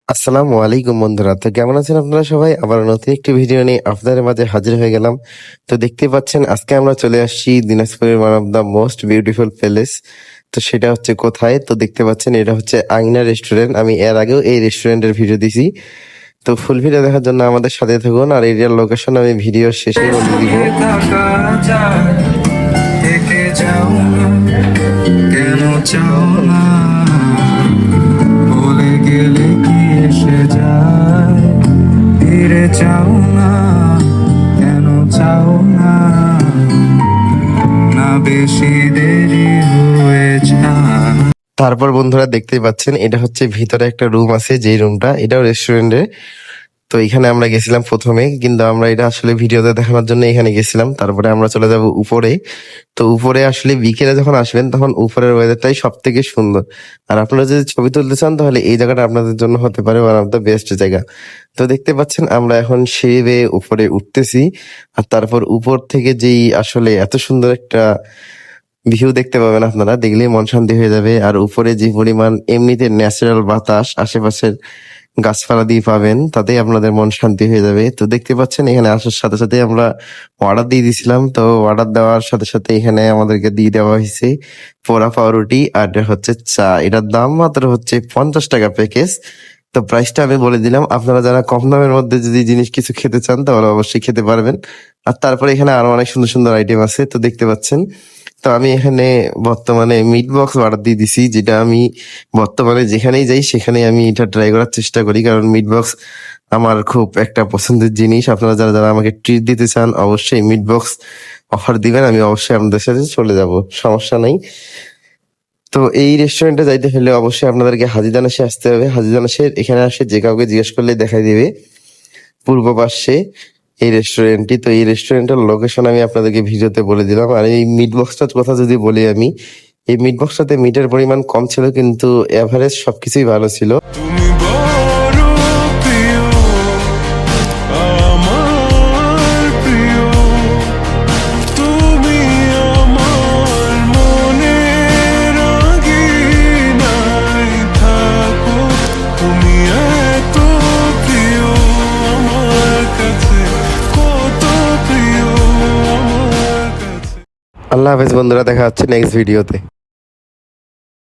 আসসালামু আলাইকুম বন্ধুরা, তো কেমন আছেন আপনারা সবাই? আবার নতুন একটি ভিডিও নিয়ে আপনাদের মাঝে হাজির হয়ে গেলাম। তো দেখতে পাচ্ছেন আজকে আমরা চলে আসছি দিনাজপুরের one of the most beautiful place. তো সেটা হচ্ছে কোথায়? তো দেখতে পাচ্ছেন এটা হচ্ছে আইনা রেস্টুরেন্ট। আমি এর আগেও এই রেস্টুরেন্টের ভিডিও দিছি। তো ফুল ভিডিও দেখার জন্য আমাদের সাথে থাকুন, আর এরিয়ার লোকেশন আমি ভিডিও শেষে বলে দিব। কেন চাও না বলে গেলে কি এসে যায়, ফিরে চাও না কেন চাও না, না বেশি দেরি হয়ে যায়। তারপর বন্ধুরা দেখতেই পাচ্ছেন এটা হচ্ছে ভিতরে একটা রুম আছে, যেই রুমটা এটাও রেস্টুরেন্টে। তো এখানে আমরা গেছিলাম প্রথমে, কিন্তু আমরা এটা আসলে ভিডিওতে দেখানোর জন্য এখানে গেছিলাম। তারপরে আমরা চলে যাব উপরে। তো উপরে আসলে বিকেলে যখন আসবেন তখন উপরের ওয়েদারটাই সব থেকে সুন্দর। আর আপনারা যদি ছবি তুলতে চান তাহলে এই জায়গাটা আপনাদের জন্য হতে পারে ওয়ান অফ দ্য বেস্ট জায়গা। তো দেখতে পাচ্ছেন আমরা এখন সিঁড়ি বেয়ে উপরে উঠতেছি। আর তারপর উপর থেকে যেই আসলে এত সুন্দর একটা ভিউ দেখতে পাবেন, আপনারা দেখলেই মন শান্তি হয়ে যাবে। আর উপরে যে পরিমাণ এমনিতে ন্যাচারাল বাতাস আশেপাশের গাছপালা দিয়ে পাবেন, তাতেই আপনাদের মন শান্তি হয়ে যাবে। তো দেখতে পাচ্ছেন এখানে আসার সাথে সাথে আমরা অর্ডার দিয়ে দিছিলাম। তো অর্ডার দেওয়ার সাথে সাথে এখানে আমাদেরকে দিয়ে দেওয়া হয়েছে পোড়া পাউরুটি আর হচ্ছে চা। এটার দাম মাত্র হচ্ছে 50 টাকা প্যাকেজ। তো প্রাইসটা আমি বলে দিলাম, আপনারা যারা কম দামের মধ্যে যদি জিনিস কিছু খেতে চান তাহলে অবশ্যই খেতে পারবেন। আর তারপরে এখানে আরো অনেক সুন্দর সুন্দর আইটেম আছে, তো দেখতে পাচ্ছেন। তো আমি এখানে বর্তমানে মিট বক্স অর্ডার দিয়ে দিছি, যেটা আমি বর্তমানে যেখানেই যাই সেখানেই আমি এটা ট্রাই করার চেষ্টা করি, কারণ মিট বক্স আমার খুব একটা পছন্দের জিনিস। আপনারা যারা যারা আমাকে ট্রিট দিতে চান অবশ্যই মিট বক্স অফার দিবেন, আমি অবশ্যই আপনাদের সাথে চলে যাব, সমস্যা নাই। তো এই রেস্টুরেন্টে যাইতে হলে অবশ্যই আপনাদেরকে হাজীদানাসে আসতে হবে। হাজীদানাসের এখানে আসে যে কাউকে জিজ্ঞেস করলে দেখাই দিবে পূর্ব পাশে এই রেস্টুরেন্টটি। তো এই রেস্টুরেন্টের লোকেশন আমি আপনাদেরকে ভিডিওতে বলে দিলাম। আর এই মিট বক্সটার কথা যদি বলি, আমি এই মিট বক্সটাতে মিটের পরিমাণ কম ছিল, কিন্তু এভারেজ সবকিছুই ভালো ছিল। তুমি বড় প্রিয়, আমার প্রিয়, তুমি আমার মনের আঙিনায় থাকো, তুমি এত প্রিয় আমার কাছে, কত প্রিয় আমার কাছে। আল্লাহ হাফেজ বন্ধুরা, দেখা হচ্ছে নেক্সট ভিডিওতে।